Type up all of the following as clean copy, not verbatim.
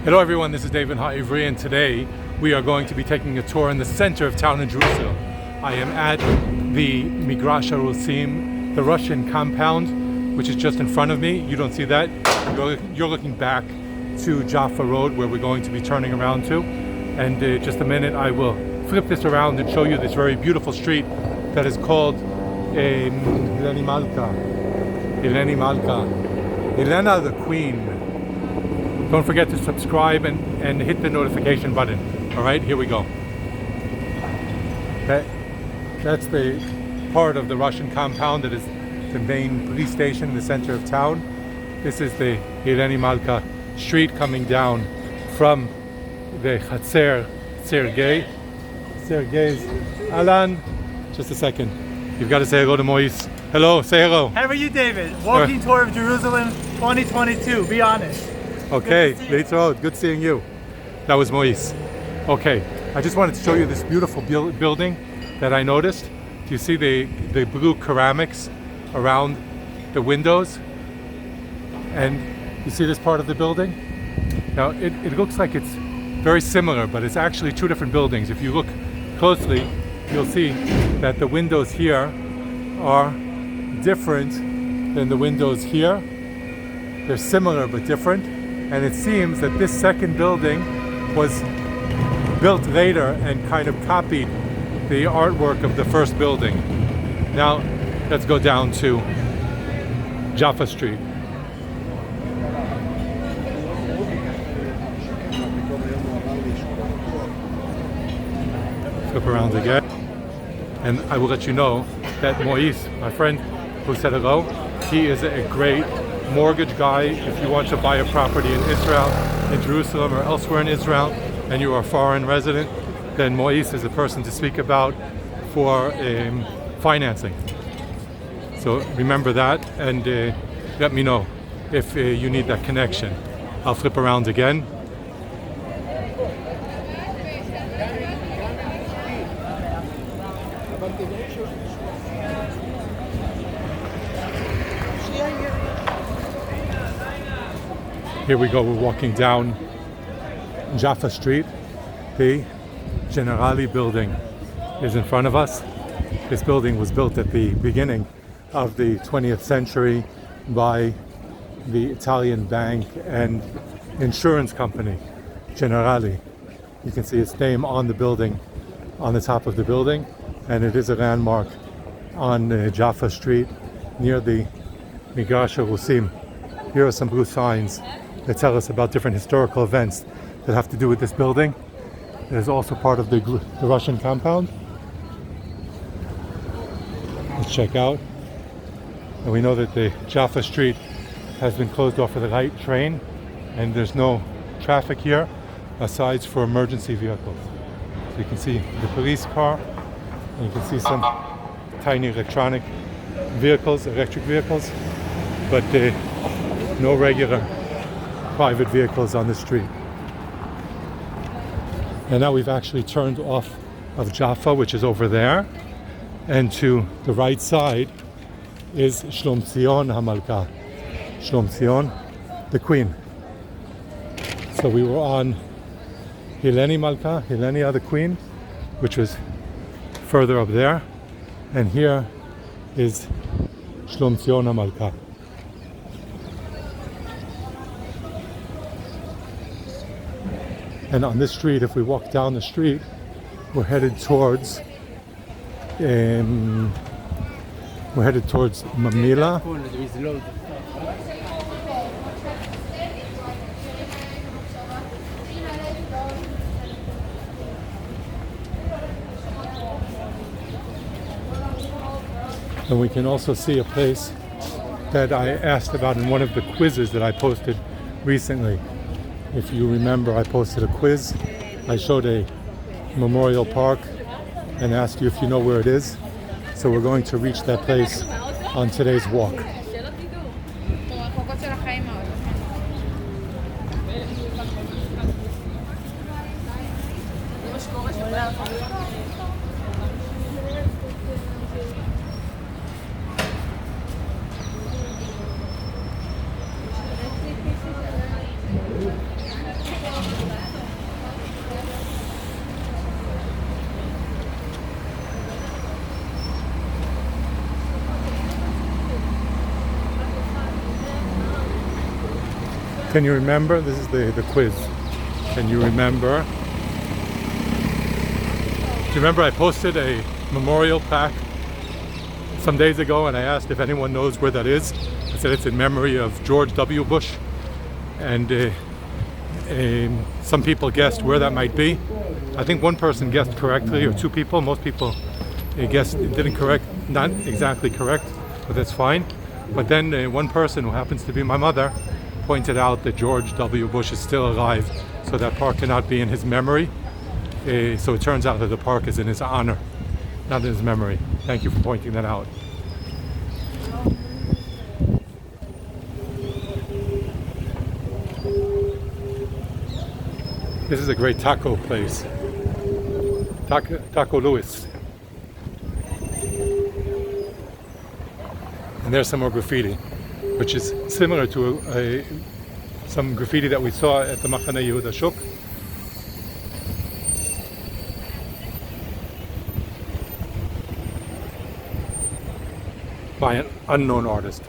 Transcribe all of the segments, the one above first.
Hello everyone, this is David Ha'ivri, and today we are going to be taking a tour in the center of town in Jerusalem. I am at the Migrash HaRusim, the Russian compound, which is just in front of me. You don't see that. You're looking back to Jaffa Road, where we're going to be turning around to. And just a minute, I will flip this around and show you this very beautiful street that is called Helini Malcha. Helini Malcha. Helena the Queen. Don't forget to subscribe and hit the notification button. All right, here we go. That's the part of the Russian compound that is the main police station in the center of town. This is the Helini Malcha street coming down from the Sergei's. Alan, just a second. You've got to say hello to Moise. Hello, say hello. How are you, David? Walking tour of Jerusalem 2022, be honest. Okay, Leitzoot, good seeing you. That was Moise. Okay, I just wanted to show you this beautiful building that I noticed. Do you see the blue ceramics around the windows? And you see this part of the building? Now, it looks like it's very similar, but it's actually two different buildings. If you look closely, you'll see that the windows here are different than the windows here. They're similar but different. And it seems that this second building was built later and kind of copied the artwork of the first building. Now, let's go down to Jaffa Street. Flip around again. And I will let you know that Moise, my friend who said hello, he is a great mortgage guy. If you want to buy a property in Israel, in Jerusalem or elsewhere in Israel, and you are a foreign resident, then Moise is a person to speak about for financing. So remember that, and let me know if you need that connection. I'll flip around again. Here we go, we're walking down Jaffa Street. The Generali building is in front of us. This building was built at the beginning of the 20th century by the Italian bank and insurance company, Generali. You can see its name on the building, on the top of the building, and it is a landmark on Jaffa Street near the Migrash HaRusim. Here are some blue signs that tell us about different historical events that have to do with this building. It is also part of the Russian compound. Let's check out. And we know that the Jaffa Street has been closed off for the light train, and there's no traffic here aside for emergency vehicles. So you can see the police car, and you can see some tiny electric vehicles, but no regular private vehicles on the street. And now we've actually turned off of Jaffa, which is over there, and to the right side is Shlomtzion Malka, Shlomtzion, the Queen. So we were on Helini Malcha, Helini the Queen, which was further up there, and here is Shlomtzion Malka. And on this street, if we walk down the street, we're headed towards Mamila. And we can also see a place that I asked about in one of the quizzes that I posted recently. If you remember, I posted a quiz. I showed a memorial park and asked you if you know where it is. So we're going to reach that place on today's walk. Can you remember? This is the quiz. Can you remember? Do you remember I posted a memorial plaque some days ago and I asked if anyone knows where that is? I said it's in memory of George W. Bush. And some people guessed where that might be. I think one person guessed correctly, or two people. Most people guessed it didn't correct, not exactly correct, but that's fine. But then one person who happens to be my mother pointed out that George W. Bush is still alive, so that park cannot be in his memory. So it turns out that the park is in his honor, not in his memory. Thank you for pointing that out. This is a great taco place. Taco Louis. And there's some more graffiti, which is similar to some graffiti that we saw at the Machane Yehuda Shuk. By an unknown artist.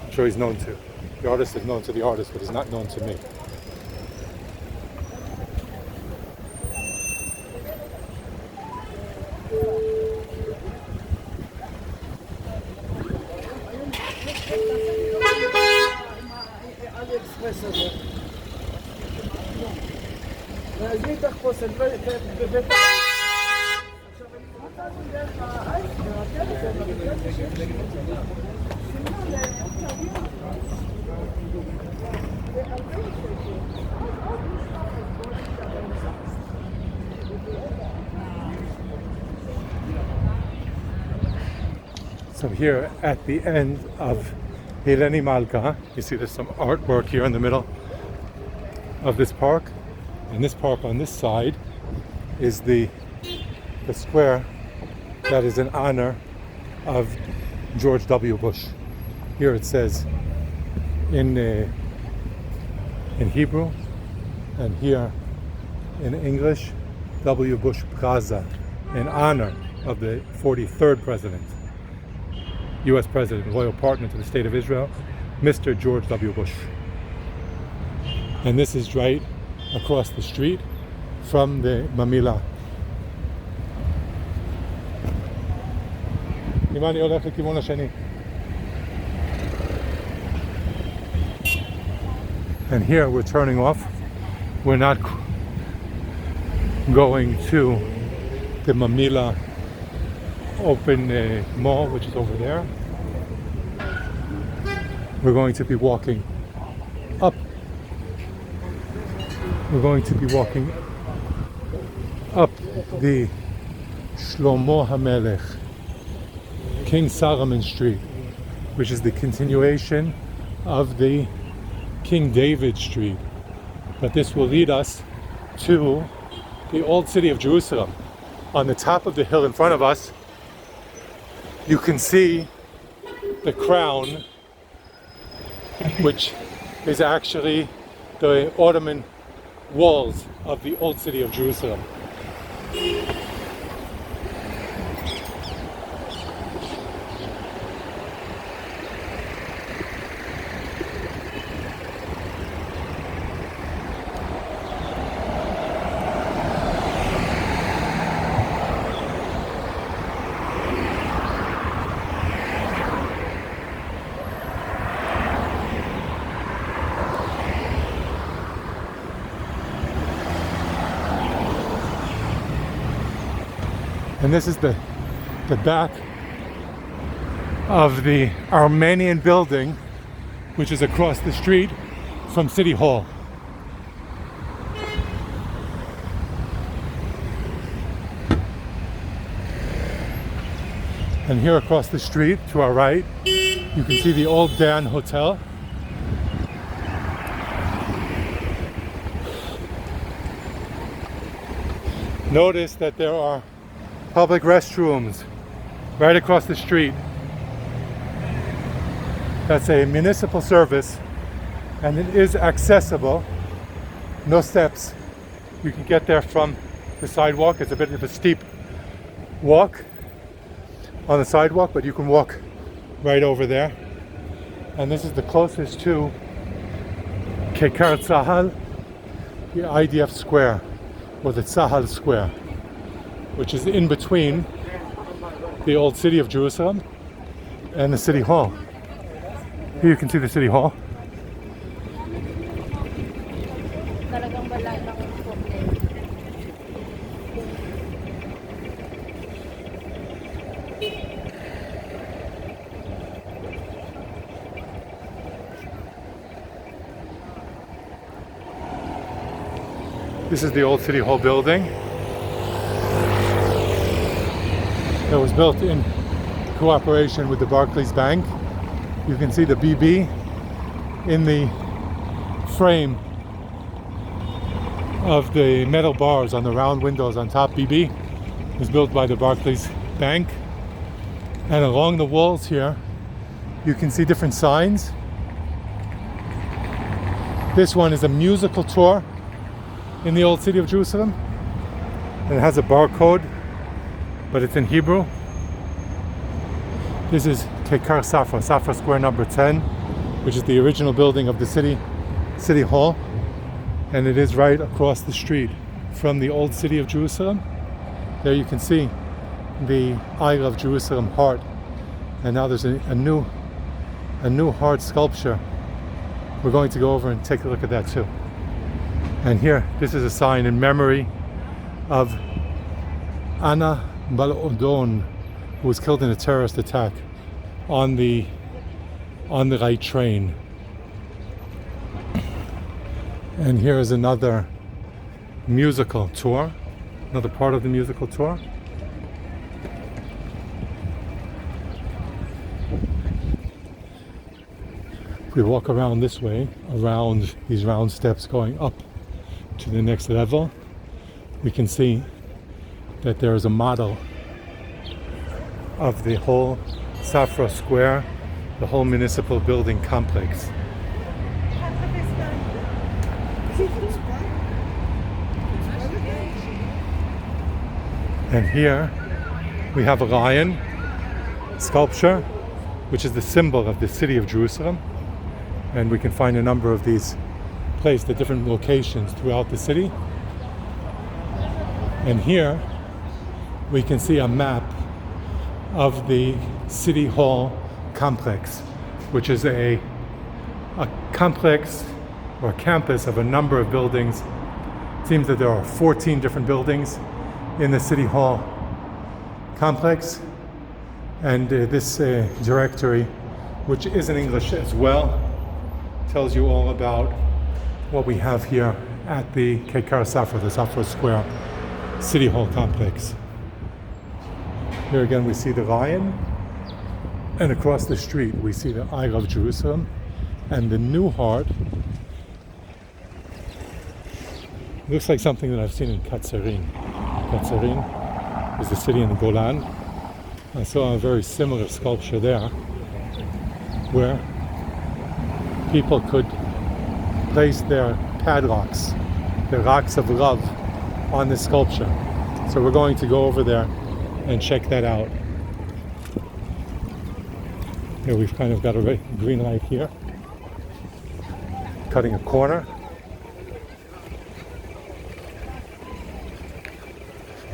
I'm sure he's known to. The artist is known to the artist, but he's not known to me. So here at the end of Helini Malcha, you see there's some artwork here in the middle of this park. And this park on this side is the square that is in honor of George W. Bush. Here it says in Hebrew, and here in English, W. Bush Plaza, in honor of the 43rd president, U.S. President, loyal partner to the State of Israel, Mr. George W. Bush. And this is right across the street from the Mamila. And here we're turning off. We're not going to the Mamila Open Mall, which is over there. We're going to be walking up. We're going to be walking up the Shlomo HaMelech, King Solomon Street, which is the continuation of the King David Street. But this will lead us to the old city of Jerusalem. On the top of the hill in front of us, you can see the crown, which is actually the Ottoman Walls of the old city of Jerusalem. And this is the back of the Armenian building, which is across the street from City Hall. And here across the street to our right, you can see the old Dan Hotel. Notice that there are public restrooms right across the street. That's a municipal service and it is accessible. No steps. You can get there from the sidewalk. It's a bit of a steep walk on the sidewalk, but you can walk right over there. And this is the closest to Kekar Tzahal, the IDF Square, or the Tzahal Square, which is in between the old city of Jerusalem and the city hall. Here you can see the city hall. This is the old City Hall building that was built in cooperation with the Barclays Bank. You can see the BB in the frame of the metal bars on the round windows on top. BB was built by the Barclays Bank. And along the walls here, you can see different signs. This one is a musical tour in the old city of Jerusalem. And it has a barcode, but it's in Hebrew. This is Kekar Safra, Safra Square number 10, which is the original building of the city hall. And it is right across the street from the old city of Jerusalem. There you can see the Isle of Jerusalem heart. And now there's a new heart sculpture. We're going to go over and take a look at that too. And here, this is a sign in memory of Anna Balodon, who was killed in a terrorist attack on the right train. And here is another musical tour, another part of the musical tour. If we walk around this way, around these round steps going up to the next level, we can see that there is a model of the whole Safra Square, the whole municipal building complex. And here we have a lion sculpture, which is the symbol of the city of Jerusalem. And we can find a number of these placed at different locations throughout the city. And here we can see a map of the City Hall complex, which is a complex or campus of a number of buildings. It seems that there are 14 different buildings in the City Hall complex. And this directory, which is in English as well, tells you all about what we have here at the Kekar Safra, the Safra Square City Hall complex. Here again we see the lion, and across the street we see the Isle of Jerusalem and the new heart. Looks like something that I've seen in Katsarin. Katsarin is the city in the Golan. I saw a very similar sculpture there where people could place their padlocks, their locks of love, on this sculpture. So we're going to go over there and check that out. Here we've kind of got a green light here, cutting a corner.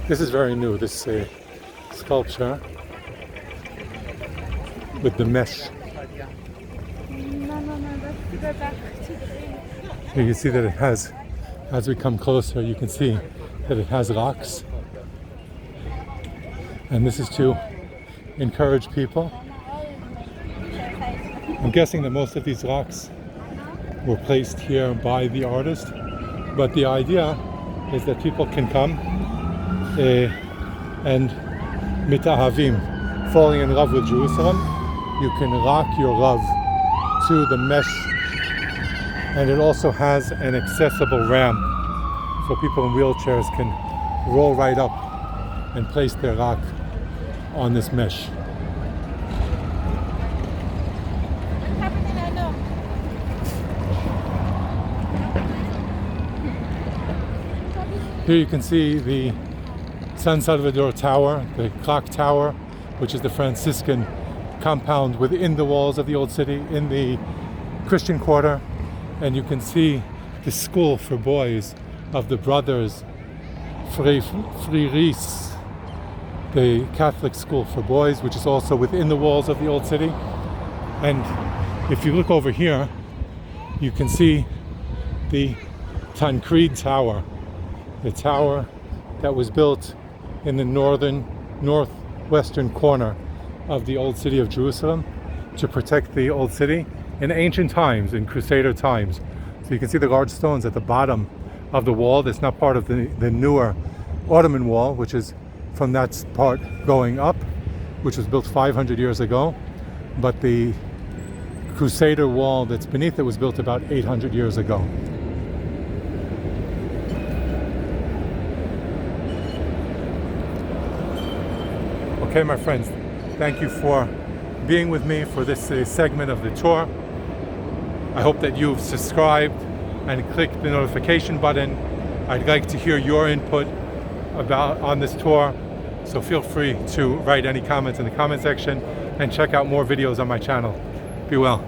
This is very new, this sculpture with the mesh. Here you see that it has, as we come closer, you can see that it has locks. And this is to encourage people. I'm guessing that most of these locks were placed here by the artist, but the idea is that people can come and mitahavim, falling in love with Jerusalem. You can lock your love to the mesh, and it also has an accessible ramp so people in wheelchairs can roll right up and place their lock on this mesh. Here you can see the San Salvador Tower, the clock tower, which is the Franciscan compound within the walls of the old city in the Christian quarter. and you can see the school for boys of the brothers Friris, the Catholic school for boys, which is also within the walls of the old city. And if you look over here, you can see the Tancred Tower, the tower that was built in the northwestern corner of the old city of Jerusalem to protect the old city in ancient times, in Crusader times. So you can see the large stones at the bottom of the wall. That's not part of the newer Ottoman Wall, which is from that part going up, which was built 500 years ago. But the Crusader wall that's beneath it was built about 800 years ago. Okay, my friends, thank you for being with me for this segment of the tour. I hope that you've subscribed and clicked the notification button. I'd like to hear your input on this tour, so feel free to write any comments in the comment section and check out more videos on my channel. Be well.